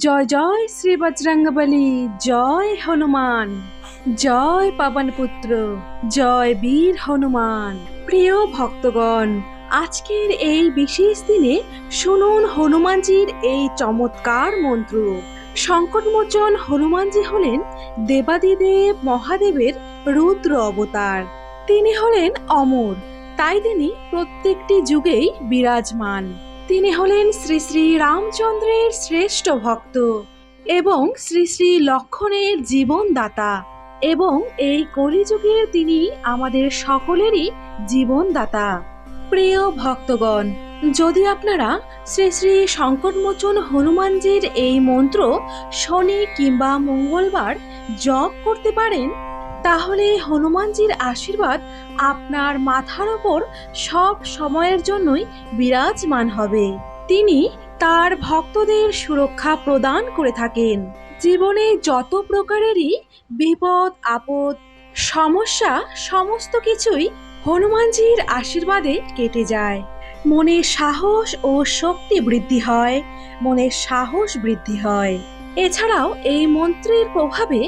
জয় জয় শ্রী বজরঙ্গবলী, জয় হনুমান, জয় পবন পুত্র, জয় বীর হনুমান। প্রিয় ভক্তগণ, আজকের এই বিশেষ দিনে শুনুন হনুমানজির এই চমৎকার মন্ত্র। সংকটমোচন হনুমানজি হলেন দেবাদিদেব মহাদেবের রুদ্র অবতার। তিনি হলেন অমর, তাই তিনি প্রত্যেকটি যুগেই বিরাজমান। তিনি হলেন শ্রী শ্রী রামচন্দ্রের শ্রেষ্ঠ ভক্ত এবং শ্রী শ্রী লক্ষ্মণের জীবনদাতা, এবং এই কলিযুগের তিনি আমাদের সকলেরই জীবনদাতা। প্রিয় ভক্তগণ, যদি আপনারা শ্রী শ্রী সংকটমোচন হনুমানজির এই মন্ত্র শনি কিংবা মঙ্গলবার জপ করতে পারেন, তাহলে হনুমানজির আশীর্বাদ আপনার মাথার ওপর সব সময়ের জন্যই বিরাজমান হবে। তিনি তার ভক্তদের সুরক্ষা প্রদান করে থাকেন। জীবনে যত প্রকারেরই বিপদ আপদ সমস্যা সমস্ত কিছুই হনুমানজির আশীর্বাদে কেটে যায়। মনের সাহস ও শক্তি বৃদ্ধি হয়, মনের সাহস বৃদ্ধি হয়। এছাড়াও এই মন্ত্রের প্রভাবে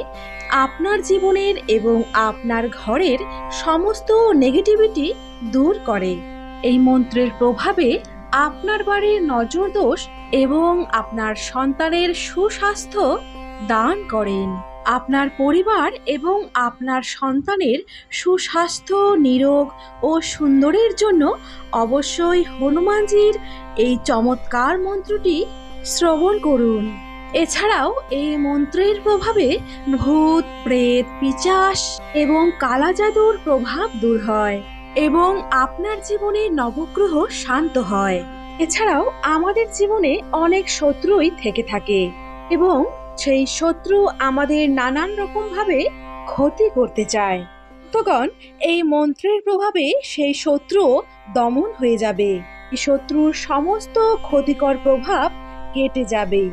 আপনার জীবনের এবং আপনার ঘরের সমস্ত নেগেটিভিটি দূর করে। এই মন্ত্রের প্রভাবে আপনার বাড়ির নজর দোষ এবং আপনার সন্তানের সুস্বাস্থ্য দান করেন। আপনার পরিবার এবং আপনার সন্তানের সুস্বাস্থ্য, নিরোগ ও সুন্দরের জন্য অবশ্যই হনুমানজির এই চমৎকার মন্ত্রটি শ্রবণ করুন। এছাড়াও এই মন্ত্রের প্রভাবে ভূত, প্রেত, পিশাচ এবং কালা জাদুর প্রভাব দূর হয় এবং আপনার জীবনে নবগ্রহ শান্ত হয়। এছাড়াও আমাদের জীবনে অনেক শত্রুই থেকে থাকে এবং সেই শত্রু আমাদের নানান রকম ভাবে ক্ষতি করতে চায়। তখন এই মন্ত্রের প্রভাবে সেই শত্রু দমন হয়ে যাবে, শত্রুর সমস্ত ক্ষতিকর প্রভাব কেটে যাবে।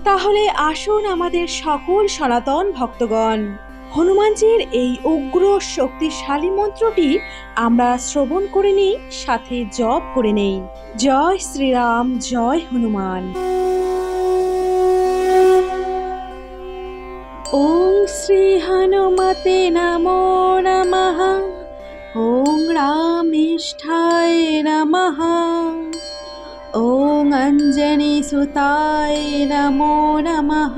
তাহলে আসুন আমাদের সকল সনাতন ভক্তগণ, হনুমানজির এই উগ্র শক্তিশালী মন্ত্রটি আমরা শ্রবণ করে নিই, সাথে জপ করে নেই। জয় শ্রীরাম, জয় হনুমান। ওং শ্রী হনুমতে নমো নমঃ। ওং রামেষ্ঠায় নমঃ। ওং অঞ্জনি সুতায় নমো নমঃ।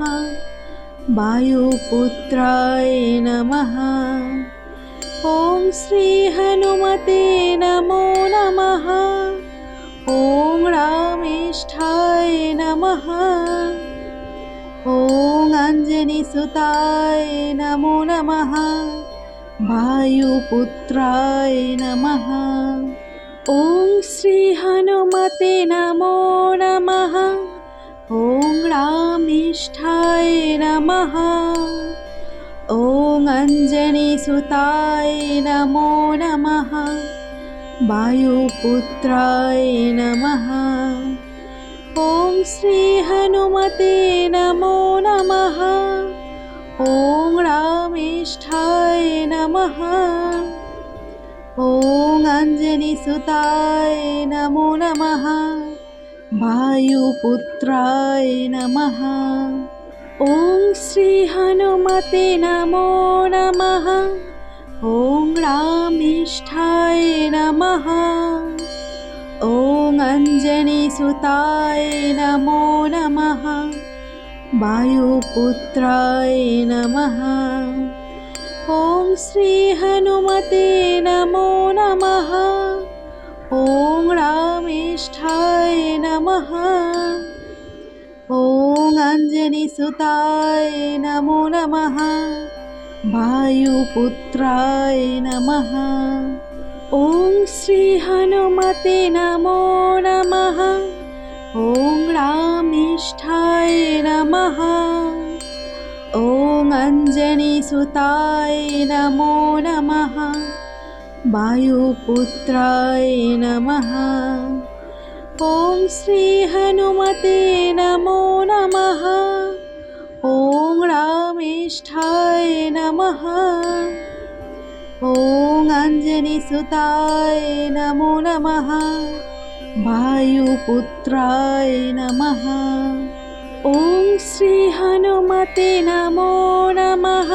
বায়ুপুত্রায় নমঃ। ওং শ্রী হনুমতে নমো নমঃ। ওং রামেষ্ঠায় নমঃ। ওং অঞ্জনি সুতায় নমো নমঃ। বায়ুপুত্রায় নমঃ। ওং শ্রী হনুমতে নমো নমঃ। ওং রামেষ্ঠায় নমঃ। ওং অঞ্জনি সুতায় নমো নমঃ। বায়ুপুত্রায় নমঃ। ওং শ্রী হনুমতে নমো নমঃ। ওং রামেষ্ঠায় নমঃ। ওং অঞ্জনি সুতায় নমো নমঃ। বায়ুপুত্রায় নমঃ। ওং শ্রী হনুমতে নমো নমঃ। ওং রামেষ্ঠায় নমঃ। ওং অঞ্জনি সুতায় নমো নমঃ। বায়ুপুত্রায় নমঃ। ওং শ্রী হনুমতে নমো নমঃ। ওং রামেষ্ঠায় নমঃ। ওং অঞ্জনি সুতায় নমো নমঃ। বায়ুপুত্রায় নমঃ। ওং শ্রী হনুমতে নমো নমঃ। ওং রামেষ্ঠায় নমঃ। ওং অঞ্জনি সুতায় নমো নমঃ। বায়ুপুত্রায় নমঃ। ওং শ্রী হনুমতে নমো নমঃ। ওং রামেষ্ঠায় নমঃ। ওং অঞ্জনি সুতায় নমো নমঃ। বায়ুপুত্রায় নমঃ। ॐ श्रीहनुमते नमो नमः।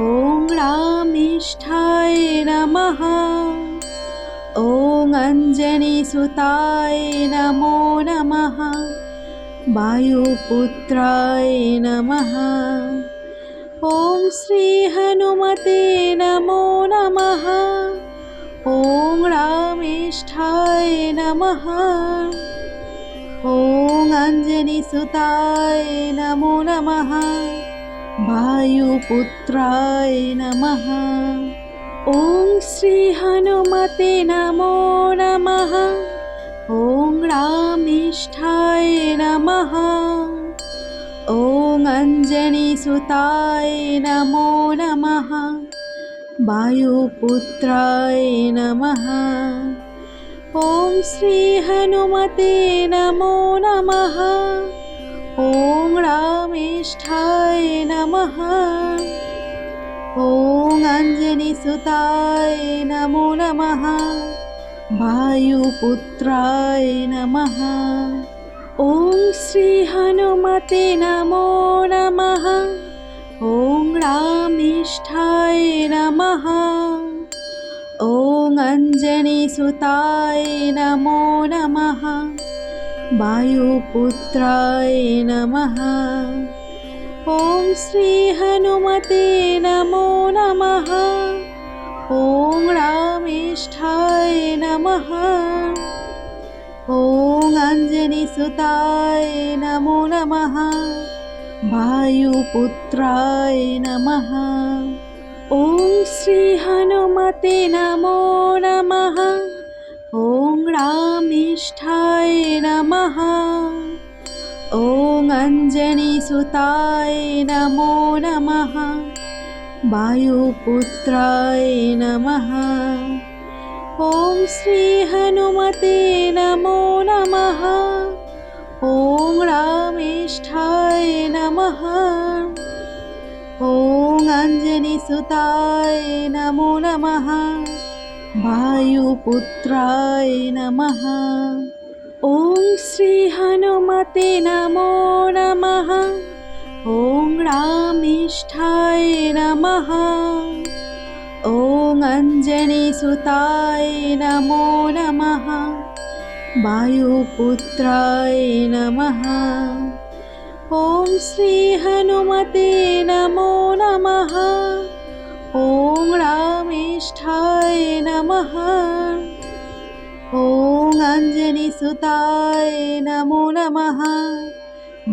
ॐ रामेष्ठाय नमः। ॐ अञ्जनीसुताय नमो नमः। वायुपुत्राय नमः। ॐ श्रीहनुमते नमो नमः। ॐ रामेष्ठाय नमः। ॐ अञ्जनीसुताय नमो नमः। वायुपुत्राय नमः। ॐ श्रीहनुमते नमो नमः। ॐ रामेष्ठाय नमः। ॐ अञ्जनीसुताय नमो नमः। वायुपुत्राय नमः। ॐ श्रीहनुमते नमो नमः। ॐ रामेष्ठाय नमः। ॐ अञ्जनीसुताय नमो नमः। वायुपुत्राय नमः। ॐ श्रीहनुमते नमो नमः। ॐ रामेष्ठाय नमः। ॐ अञ्जनीसुताय नमो नमः। वायुपुत्राय नमः। ॐ श्रीहनुमते नमो नमः। ॐ रामेष्ठाय नमः। ॐ अञ्जनीसुताय नमो नमः। वायुपुत्राय नमः। ॐ श्रीहनुमते नमो नमः। ॐ रामेष्ठाय नमः। ॐ अञ्जनीसुताय नमो नमः। वायुपुत्राय नमः। ॐ श्रीहनुमते नमो नमः। ॐ रामेष्ठाय नमः। ॐ अञ्जनीसुताय नमो नमः। वायुपुत्राय नमः। ॐ श्रीहनुमते नमो नमः। ॐ रामेष्ठाय नमः। ॐ अञ्जनीसुताय नमो नमः। वायुपुत्राय नमः। ॐ श्रीहनुमते नमो नमः। ॐ रामेष्ठाय नमः। ॐ अञ्जनीसुताय नमो नमः।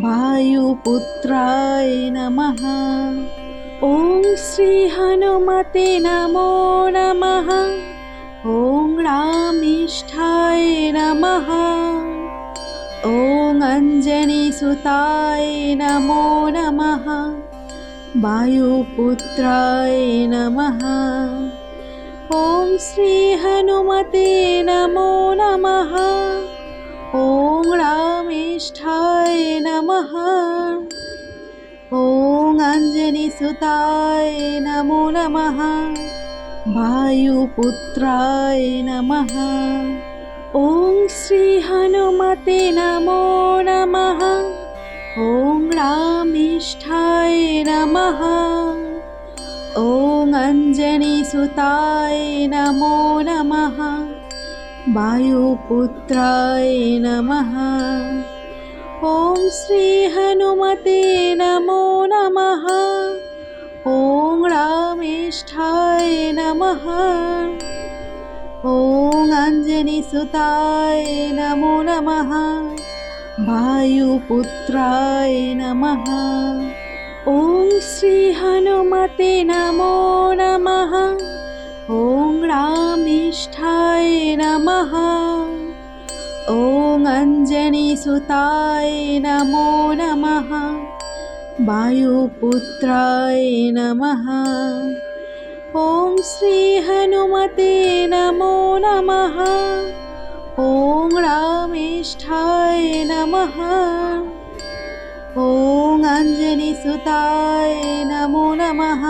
वायुपुत्राय नमः। ॐ श्रीहनुमते नमो नमः। ॐ रामेष्ठाय नमः। ॐ अञ्जनीसुताय नमो नमः। वायुपुत्राय नमः। ॐ श्रीहनुमते नमो नमः। ॐ रामेष्ठाय नमः। ॐ अञ्जनीसुताय नमो नमः। वायुपुत्राय नमः। ॐ श्रीहनुमते नमो नमः। ॐ रामेष्ठाय नमः। ॐ अञ्जनीसुताय नमो नमः। वायुपुत्राय नमः। ॐ श्रीहनुमते नमो नमः। ॐ रामेष्ठाय नमः। ॐ अञ्जनीसुताय नमो नमः। वायुपुत्राय नमः। ॐ श्रीहनुमते नमो नमः। ॐ रामेष्ठाय नमः। ॐ अञ्जनीसुताय नमो नमः। वायुपुत्राय नमः। ॐ श्रीहनुमते नमो नमः। ॐ रामेष्ठाय नमः। ॐ अञ्जनीसुताय नमो नमः।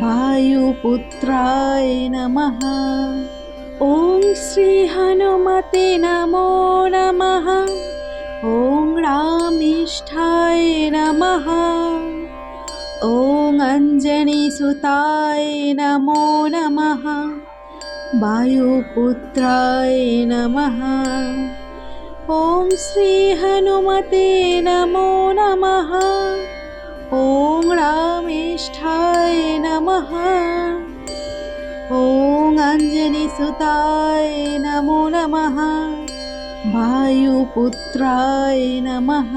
वायुपुत्राय नमः। ॐ श्रीहनुमते नमो नमः। ॐ रामिष्ठाय नमः। ॐ अञ्जनीसुताय नमो नमः। वायुपुत्राय नमः। ॐ श्रीहनुमते नमो नमः। ॐ रामेष्ठाय नमः। ॐ अञ्जनीसुताय नमो नमः। वायुपुत्राय नमः।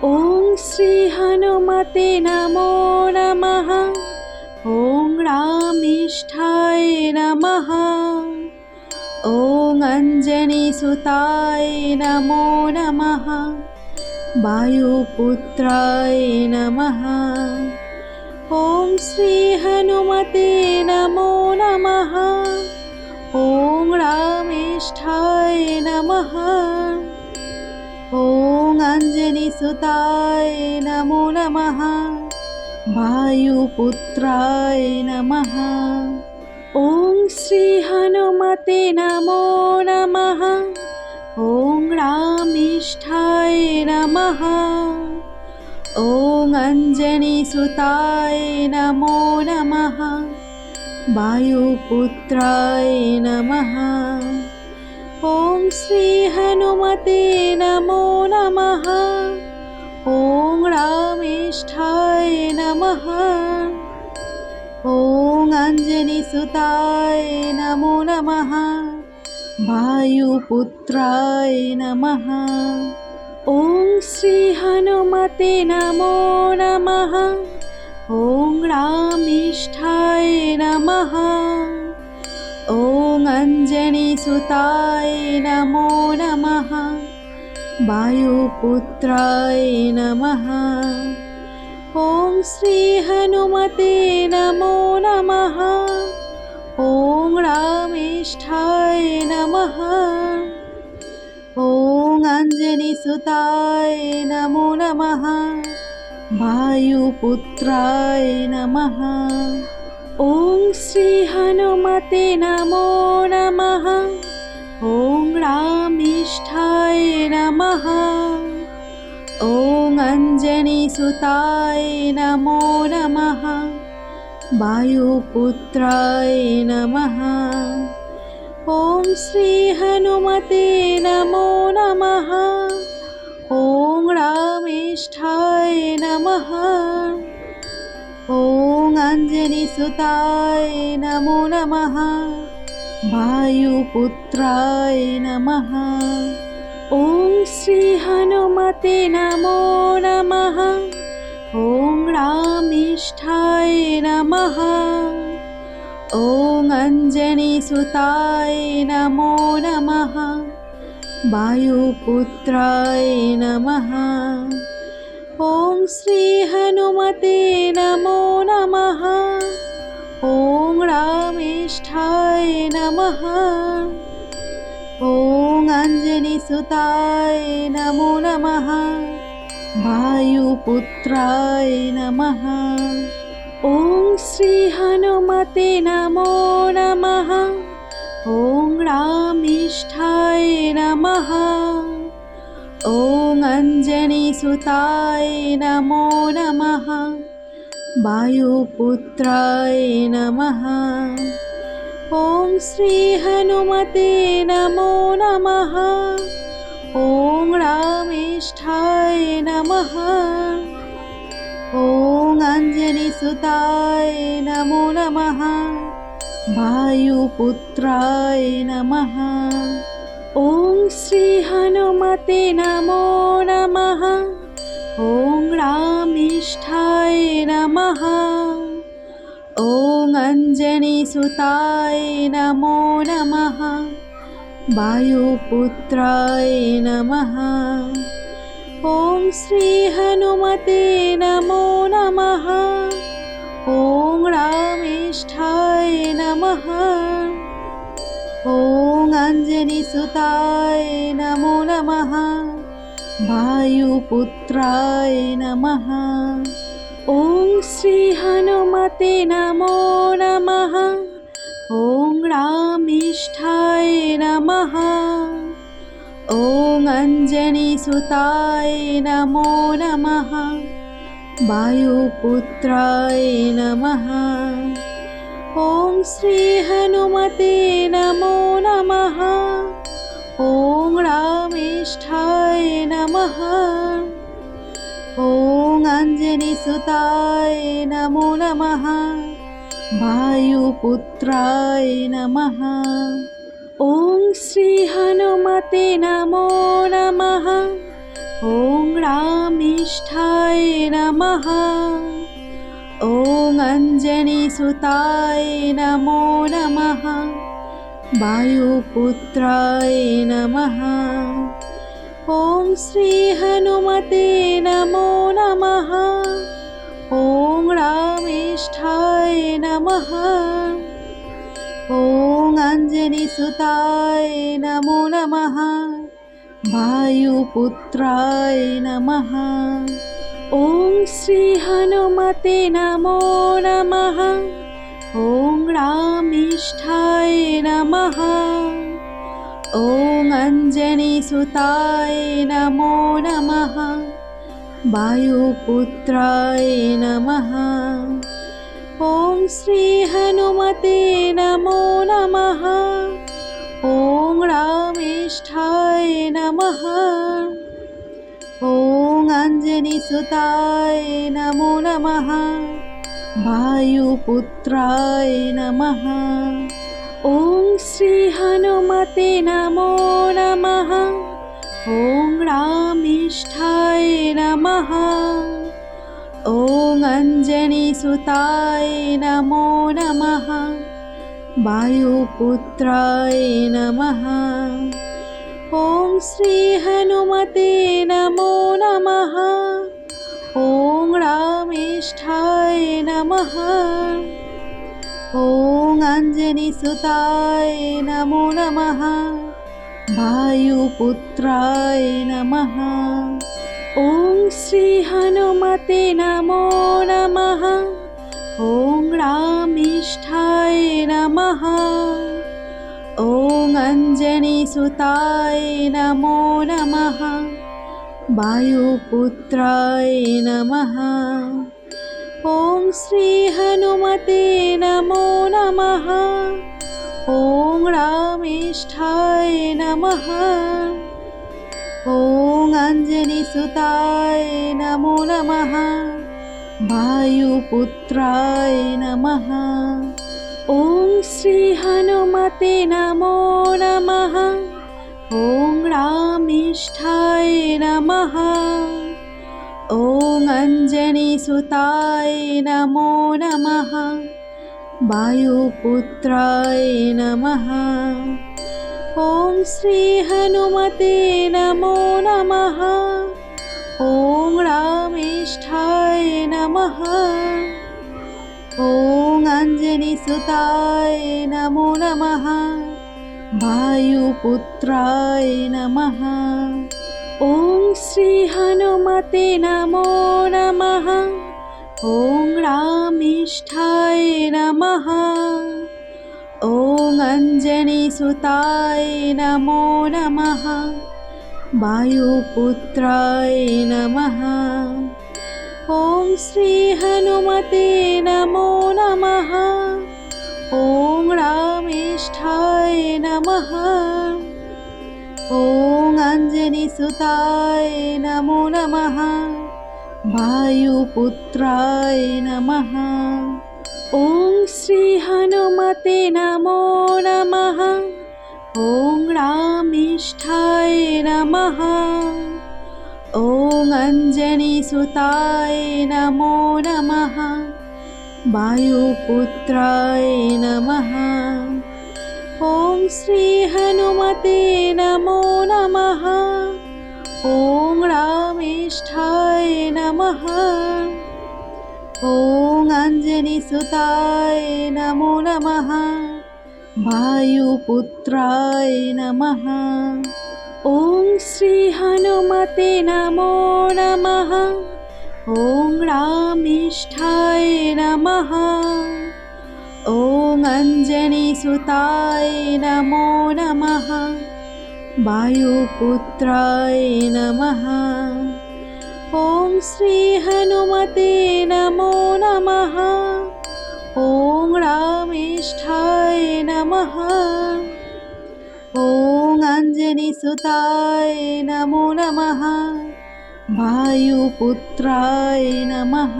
ॐ श्रीहनुमते नमो नमः। ॐ रामेष्ठाय नमः। ॐ अञ्जनीसुताय नमो नमः। वायुपुत्राय नमः। ॐ श्रीहनुमते नमो नमः। ॐ रामेष्ठाय नमः। ॐ अञ्जनीसुताय नमो नमः। वायुपुत्राय नमः। ॐ श्रीहनुमते नमो नमः। ॐ रामेष्ठाय नमः। ॐ अञ्जनीसुताय नमो नमः। वायुपुत्राय नमः। ॐ श्रीहनुमते नमो नमः। ॐ रामेष्ठाय नमः। ॐ अञ्जनीसुताय नमो नमः। वायुपुत्राय नमः। ॐ श्रीहनुमते नमो नमः। ॐ रामेष्ठाय नमः। ॐ अञ्जनीसुताय नमो नमः। वायुपुत्राय नमः। ॐ श्रीहनुमते नमो नमः। ॐ रामेष्ठाय नमः। ॐ अञ्जनीसुताय नमो नमः। वायुपुत्राय नमः। ॐ श्रीहनुमते नमो नमः। ॐ रामेष्ठाय नमः। ॐ अञ्जनीसुताय नमो नमः। वायुपुत्राय नमः। ॐ श्रीहनुमते नमो नमः। ॐ रामेष्ठाय नमः। ॐ अञ्जनीसुताय नमो नमः। वायुपुत्राय नमः। ॐ श्रीहनुमते नमो नमः। ॐ रामेष्ठाय नमः। ॐ अञ्जनीसुताय नमो नमः। वायुपुत्राय नमः। ॐ श्रीहनुमते नमो नमः। ॐ रामेष्ठाय नमः। ॐ अञ्जनीसुताय नमो नमः। वायुपुत्राय नमः। ॐ श्रीहनुमते नमो नमः। ॐ रामेष्ठाय नमः। ॐ अञ्जनीसुताय नमो नमः। वायुपुत्राय नमः। ॐ श्रीहनुमते नमो नमः। ॐ रामेष्ठाय नमः। ॐ अञ्जनीसुताय नमो नमः। वायुपुत्राय नमः। ॐ श्रीहनुमते नमो नमः। ॐ रामेष्ठाय नमः। ॐ अञ्जनीसुताय नमो नमः। वायुपुत्राय नमः। ॐ श्रीहनुमते नमो नमः। ॐ रामेष्ठाय नमः। ॐ अञ्जनीसुताय नमो नमः। वायुपुत्राय नमः। ॐ श्रीहनुमते नमो नमः। ॐ रामेष्ठाय नमः। ॐ अञ्जनीसुताय नमो नमः। वायुपुत्राय नमः। ॐ श्रीहनुमते नमो नमः। ॐ रामेष्ठाय नमः। ॐ अञ्जनीसुताय नमो नमः। वायुपुत्राय नमः। ॐ श्रीहनुमते नमो नमः। ॐ रामेष्ठाय नमः। ॐ अञ्जनीसुताय नमो नमः। वायुपुत्राय नमः। ॐ श्रीहनुमते नमो नमः। ॐ रामेष्ठाय नमः। ॐ अञ्जनीसुताय नमो नमः। वायुपुत्राय नमः। ॐ श्रीहनुमते नमो नमः। ॐ रामेष्ठाय नमः। ॐ अञ्जनीसुताय नमो नमः। वायुपुत्राय नमः। ॐ श्रीहनुमते नमो नमः। ॐ रामेष्ठाय नमः। ॐ अञ्जनीसुताय नमो नमः। वायुपुत्राय नमः। ॐ श्रीहनुमते नमो नमः। ॐ रामेष्ठाय नमः। ॐ अञ्जनीसुताय नमो नमः। वायुपुत्राय नमः। ॐ श्रीहनुमते नमो नमः। ॐ रामेष्ठाय नमः। ॐ अञ्जनीसुताय नमो नमः। वायुपुत्राय नमः। ॐ श्रीहनुमते नमो नमः। ॐ रामेष्ठाय नमः। ॐ अञ्जनीसुताय नमो नमः। वायुपुत्राय नमः। ॐ श्रीहनुमते नमो नमः। ॐ रामेष्ठाय नमः। ॐ अञ्जनीसुताय नमो नमः। वायुपुत्राय नमः। ॐ श्रीहनुमते नमो नमः। ॐ रामेष्ठाय नमः। ॐ अञ्जनीसुताय नमो नमः। वायुपुत्राय नमः। ॐ श्रीहनुमते नमो नमः। ॐ रामेष्ठाय नमः। ॐ अञ्जनीसुताय नमो नमः। वायुपुत्राय नमः। ॐ श्रीहनुमते नमो नमः। ॐ रामेष्ठाय नमः। ॐ अञ्जनीसुताय नमो नमः। वायुपुत्राय नमः। ॐ श्रीहनुमते नमो नमः। ॐ रामेष्ठाय नमः। ॐ अञ्जनीसुताय नमो नमः। वायुपुत्राय नमः। ॐ श्रीहनुमते नमो नमः। ॐ रामेष्ठाय नमः। ॐ अञ्जनीसुताय नमो नमः। वायुपुत्राय नमः। ॐ श्रीहनुमते नमो नमः। ॐ रामेष्ठाय नमः। ॐ अञ्जनीसुताय नमो नमः। वायुपुत्राय नमः। ॐ श्रीहनुमते नमो नमः। ॐ रामेष्ठाय नमः। ॐ अञ्जनीसुताय नमो नमः। वायुपुत्राय नमः। ॐ श्री हनुमते नमो नमः। ॐ रामेष्ठाय नमः। ॐ अञ्जनीसुताय नमो नमः। वायुपुत्राय नमः।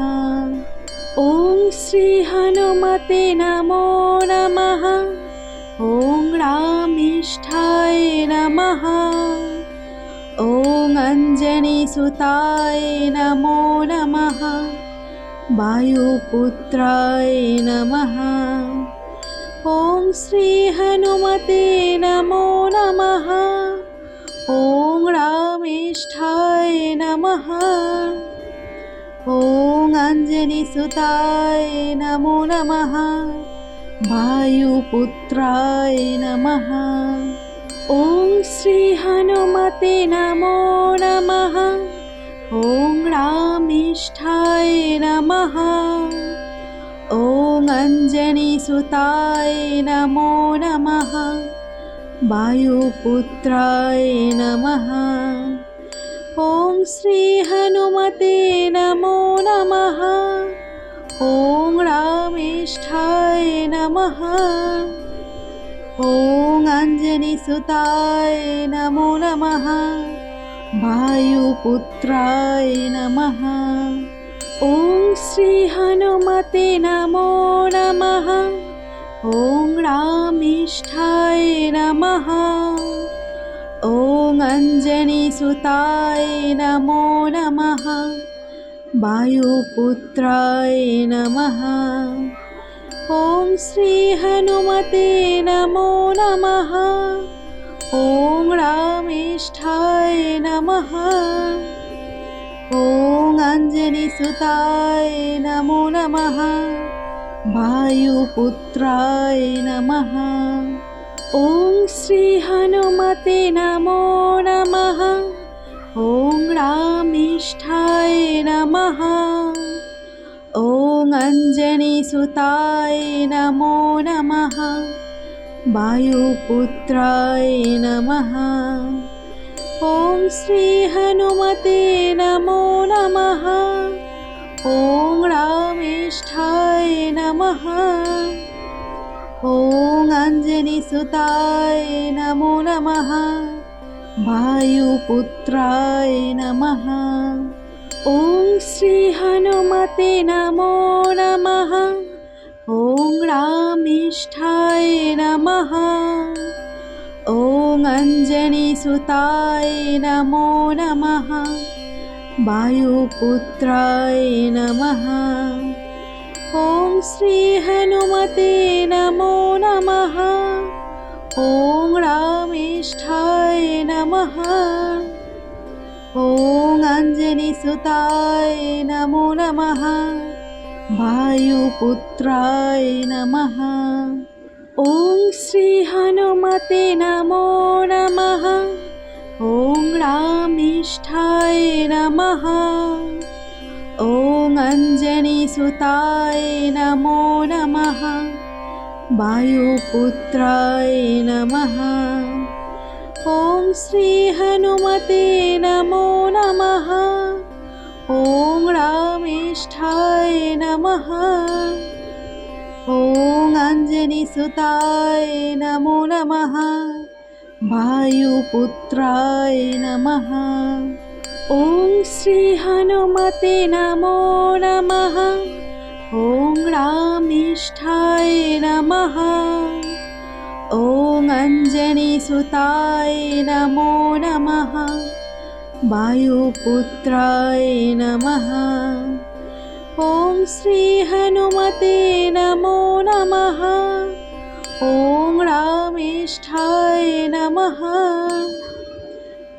ॐ श्री हनुमते नमो नमः। ॐ रामेष्ठाय नमः। ॐ अञ्जनीसुताय नमो नमः। वायुपुत्राय नमः। ॐ श्री हनुमते नमो नमः। ॐ रामेष्ठाय नमः। ॐ अञ्जनीसुताय नमो नमः। वायुपुत्राय नमः। ॐ श्री हनुमते नमो नमः। ॐ रामेष्ठाय नमः। ॐ अञ्जनीसुताय नमो नमः। वायुपुत्राय नमः। ॐ श्री हनुमते नमो नमः। ॐ रामेष्ठाय नमः। ॐ अञ्जनीसुताय नमो नमः। वायुपुत्राय नमः। ॐ श्री हनुमते नमो नमः। ॐ रामेष्ठाय नमः। ॐ अञ्जनीसुताय नमो नमः। वायुपुत्राय नमः। ॐ श्री हनुमते नमो नमः। ॐ रामेष्ठाय नमः। ॐ अञ्जनीसुताय नमो नमः। वायुपुत्राय नमः। ॐ श्री हनुमते नमो नमः। ॐ रामेष्ठाय नमः। ॐ अञ्जनीसुताय नमो नमः। वायुपुत्राय नमः। ॐ श्री हनुमते नमो नमः। ॐ रामेष्ठाय नमः। ॐ अञ्जनीसुताय नमो नमः। वायुपुत्राय नमः। ॐ श्री हनुमते नमो नमः। ॐ रामेष्ठाय नमः। ॐ अञ्जनीसुताय नमो नमः। वायुपुत्राय नमः। ॐ श्री हनुमते नमो नमः। ॐ रामेष्ठाय नमः। ॐ अञ्जनीसुताय नमो नमः। वायुपुत्राय नमः। ॐ श्री हनुमते नमो नमः। ॐ रामेष्ठाय नमः। ॐ अञ्जनीसुताय नमो नमः। वायुपुत्राय नमः। ॐ श्री हनुमते नमो नमः। ॐ रामेष्ठाय नमः। ॐ अञ्जनीसुताय नमो नमः। वायुपुत्राय नमः। ॐ श्री हनुमते नमो नमः। ॐ रामेष्ठाय नमः। ॐ अञ्जनीसुताय नमो नमः। वायुपुत्राय नमः। ॐ श्री हनुमते नमो नमः। ॐ रामेष्ठाय नमः।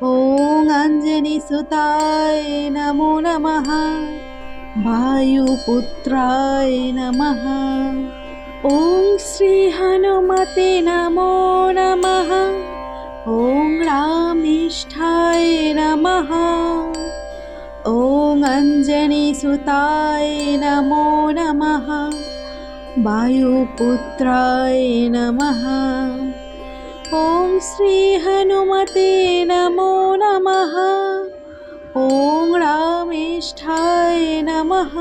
ॐ अञ्जनीसुताय नमो नमः। वायुपुत्राय नमः। ॐ श्री हनुमते नमो नमः। ॐ रामेष्ठाय नमः। ॐ अञ्जनीसुताय नमो नमः। वायुपुत्राय नमः। ॐ श्री हनुमते नमो नमः। ॐ रामेष्ठाय नमः।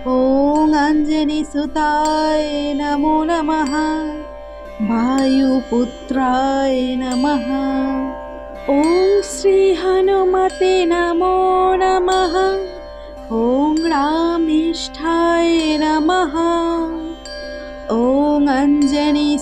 ॐ अञ्जनीसुताय नमो नमः। वायुपुत्राय नमः। ॐ श्री हनुमते नमो नमः। ॐ रामेष्ठाय नमः। ॐ अञ्जनी